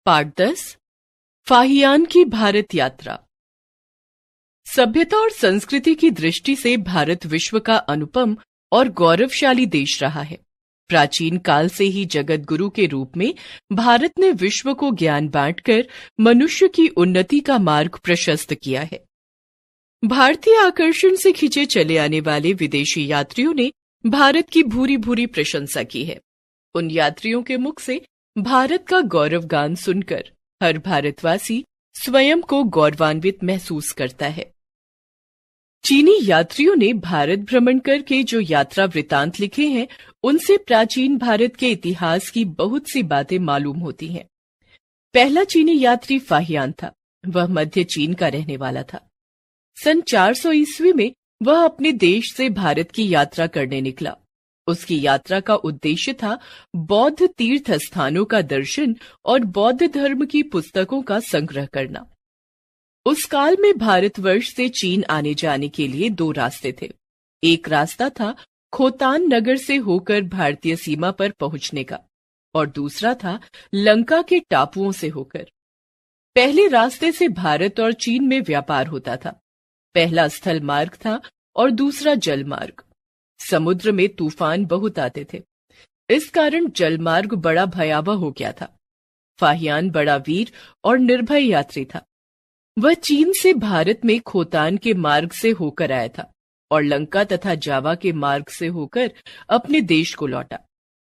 पाठ 10 फाहियान की भारत यात्रा। सभ्यता और संस्कृति की दृष्टि से भारत विश्व का अनुपम और गौरवशाली देश रहा है। प्राचीन काल से ही जगत गुरु के रूप में भारत ने विश्व को ज्ञान बांटकर मनुष्य की उन्नति का मार्ग प्रशस्त किया है। भारतीय आकर्षण से खिंचे चले आने वाले विदेशी यात्रियों ने भारत की भूरी भूरी प्रशंसा की है। उन यात्रियों के मुख से भारत का गौरव गान सुनकर हर भारतवासी स्वयं को गौरवान्वित महसूस करता है। चीनी यात्रियों ने भारत भ्रमण करके जो यात्रा वृतांत लिखे हैं, उनसे प्राचीन भारत के इतिहास की बहुत सी बातें मालूम होती हैं। पहला चीनी यात्री फाहियान था। वह मध्य चीन का रहने वाला था। सन 400 ईस्वी में वह अपने देश से भारत की यात्रा करने निकला। उसकी यात्रा का उद्देश्य था बौद्ध तीर्थ स्थानों का दर्शन और बौद्ध धर्म की पुस्तकों का संग्रह करना। उस काल में भारतवर्ष से चीन आने जाने के लिए दो रास्ते थे। एक रास्ता था खोतान नगर से होकर भारतीय सीमा पर पहुंचने का, और दूसरा था लंका के टापुओं से होकर। पहले रास्ते से भारत और चीन में व्यापार होता था। पहला स्थल मार्ग था और दूसरा जल मार्ग। समुद्र में तूफान बहुत आते थे, इस कारण जलमार्ग बड़ा भयावह हो गया था। फाहियान बड़ा वीर और निर्भय यात्री था। वह चीन से भारत में खोतान के मार्ग से होकर आया था और लंका तथा जावा के मार्ग से होकर अपने देश को लौटा।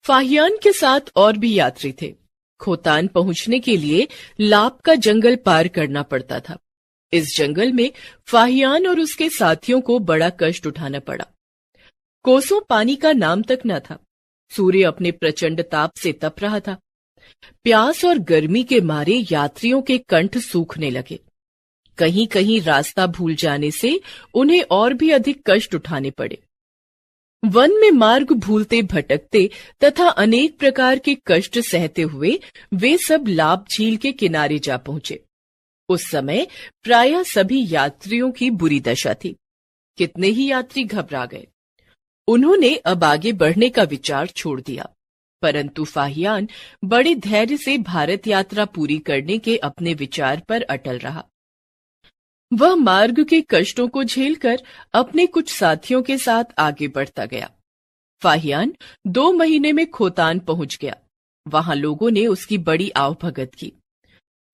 फाहियान के साथ और भी यात्री थे। खोतान पहुंचने के लिए लाप का जंगल पार करना पड़ता था। इस जंगल में फाहियान और उसके साथियों को बड़ा कष्ट उठाना पड़ा। कोसों पानी का नाम तक न था। सूर्य अपने प्रचंड ताप से तप रहा था। प्यास और गर्मी के मारे यात्रियों के कंठ सूखने लगे। कहीं कहीं रास्ता भूल जाने से उन्हें और भी अधिक कष्ट उठाने पड़े। वन में मार्ग भूलते भटकते तथा अनेक प्रकार के कष्ट सहते हुए वे सब लाप झील के किनारे जा पहुंचे। उस समय प्रायः सभी यात्रियों की बुरी दशा थी। कितने ही यात्री घबरा गए। उन्होंने अब आगे बढ़ने का विचार छोड़ दिया, परंतु फाहियान बड़े धैर्य से भारत यात्रा पूरी करने के अपने विचार पर अटल रहा। वह मार्ग के कष्टों को झेलकर अपने कुछ साथियों के साथ आगे बढ़ता गया। फाहियान 2 महीने में खोतान पहुंच गया। वहां लोगों ने उसकी बड़ी आवभगत की।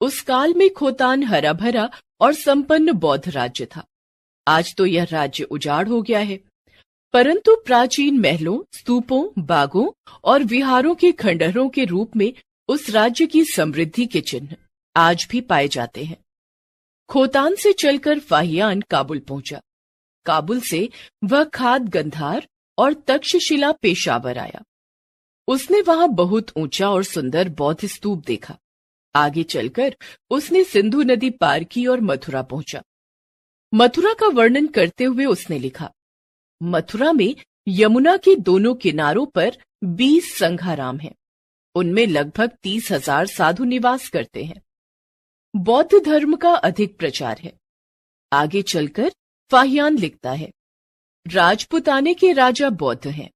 उस काल में खोतान हरा भरा और संपन्न बौद्ध राज्य था। आज तो यह राज्य उजाड़ हो गया है, परंतु प्राचीन महलों, स्तूपों, बागों और विहारों के खंडहरों के रूप में उस राज्य की समृद्धि के चिन्ह आज भी पाए जाते हैं। खोतान से चलकर फाहियान काबुल पहुंचा। काबुल से वह खाद गंधार और तक्षशिला पेशावर आया। उसने वहां बहुत ऊंचा और सुंदर बौद्ध स्तूप देखा। आगे चलकर उसने सिंधु नदी पार की और मथुरा पहुंचा। मथुरा का वर्णन करते हुए उसने लिखा, मथुरा में यमुना के दोनों किनारों पर 20 संघाराम हैं। उनमें लगभग 30,000 साधु निवास करते हैं। बौद्ध धर्म का अधिक प्रचार है। आगे चलकर फाहियान लिखता है, राजपुताने के राजा बौद्ध हैं।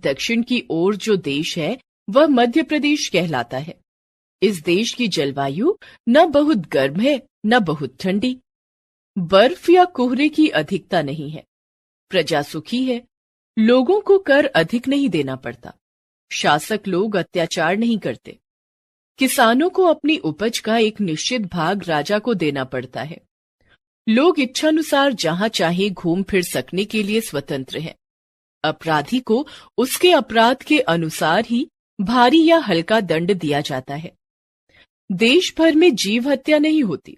दक्षिण की ओर जो देश है वह मध्य प्रदेश कहलाता है। इस देश की जलवायु न बहुत गर्म है न बहुत ठंडी। बर्फ या कोहरे की अधिकता नहीं है। प्रजा सुखी है। लोगों को कर अधिक नहीं देना पड़ता। शासक लोग अत्याचार नहीं करते। किसानों को अपनी उपज का एक निश्चित भाग राजा को देना पड़ता है। लोग इच्छानुसार जहां चाहे घूम फिर सकने के लिए स्वतंत्र हैं। अपराधी को उसके अपराध के अनुसार ही भारी या हल्का दंड दिया जाता है। देश भर में जीव हत्या नहीं होती।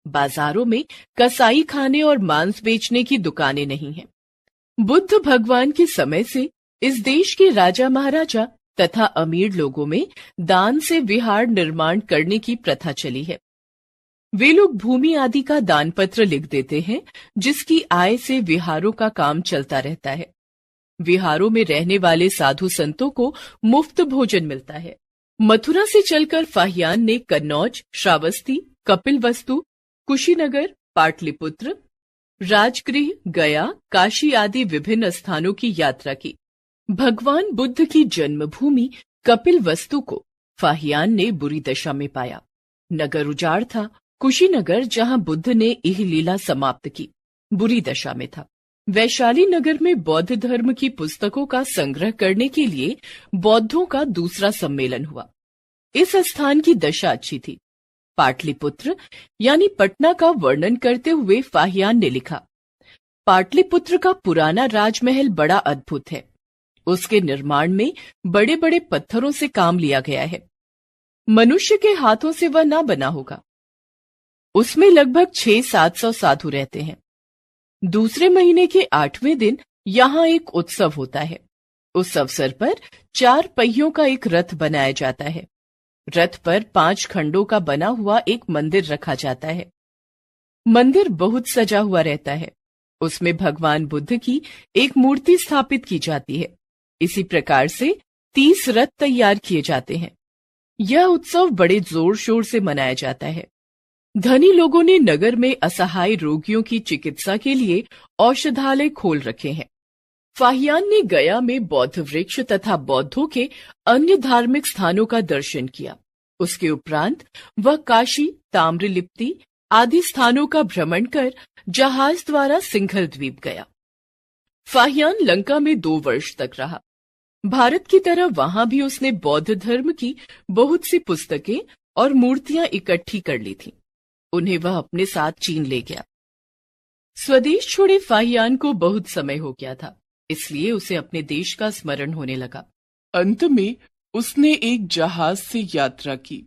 बाजारों में कसाई खाने और मांस बेचने की दुकानें नहीं हैं। बुद्ध भगवान के समय से इस देश के राजा महाराजा तथा अमीर लोगों में दान से विहार निर्माण करने की प्रथा चली है। वे लोग भूमि आदि का दान पत्र लिख देते हैं, जिसकी आय से विहारों का काम चलता रहता है। विहारों में रहने वाले साधु संतों को मुफ्त भोजन मिलता है। मथुरा से चलकर फाहियान ने कन्नौज, श्रावस्ती, कपिलवस्तु, कुशीनगर, पाटलिपुत्र, राजगृह, गया, काशी आदि विभिन्न स्थानों की यात्रा की। भगवान बुद्ध की जन्मभूमि कपिलवस्तु को फाहियान ने बुरी दशा में पाया। नगर उजाड़ था। कुशीनगर, जहां बुद्ध ने इह लीला समाप्त की, बुरी दशा में था। वैशाली नगर में बौद्ध धर्म की पुस्तकों का संग्रह करने के लिए बौद्धों का दूसरा सम्मेलन हुआ। इस स्थान की दशा अच्छी थी। पाटलिपुत्र यानी पटना का वर्णन करते हुए फाहियान ने लिखा, पाटलिपुत्र का पुराना राजमहल बड़ा अद्भुत है। उसके निर्माण में बड़े बड़े पत्थरों से काम लिया गया है। मनुष्य के हाथों से वह ना बना होगा। उसमें लगभग 600-700 साधु रहते हैं। दूसरे महीने के 8वें दिन यहाँ एक उत्सव होता है। उस अवसर पर 4 पहियों का एक रथ बनाया जाता है। रथ पर 5 खंडों का बना हुआ एक मंदिर रखा जाता है। मंदिर बहुत सजा हुआ रहता है। उसमें भगवान बुद्ध की एक मूर्ति स्थापित की जाती है। इसी प्रकार से 30 रथ तैयार किए जाते हैं। यह उत्सव बड़े जोर शोर से मनाया जाता है। धनी लोगों ने नगर में असहाय रोगियों की चिकित्सा के लिए औषधालय खोल रखे हैं। फाहियान ने गया में बौद्ध वृक्ष तथा बौद्धों के अन्य धार्मिक स्थानों का दर्शन किया। उसके उपरांत वह काशी, ताम्रलिप्ति आदि स्थानों का भ्रमण कर जहाज द्वारा सिंघल द्वीप गया। फाहियान लंका में 2 वर्ष तक रहा। भारत की तरह वहां भी उसने बौद्ध धर्म की बहुत सी पुस्तकें और मूर्तियां इकट्ठी कर ली थीं। उन्हें वह अपने साथ चीन ले गया। स्वदेश छोड़े फाहियान को बहुत समय हो गया था, इसलिए उसे अपने देश का स्मरण होने लगा। अंत में उसने एक जहाज से यात्रा की।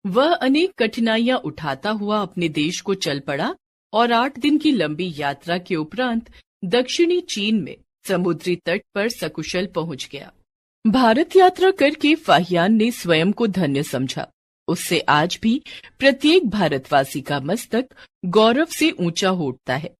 वह अनेक कठिनाइयां उठाता हुआ अपने देश को चल पड़ा और 8 दिन की लंबी यात्रा के उपरांत दक्षिणी चीन में समुद्री तट पर सकुशल पहुंच गया। भारत यात्रा करके फाहियान ने स्वयं को धन्य समझा। उससे आज भी प्रत्येक भारतवासी का मस्तक गौरव से ऊंचा हो उठता है।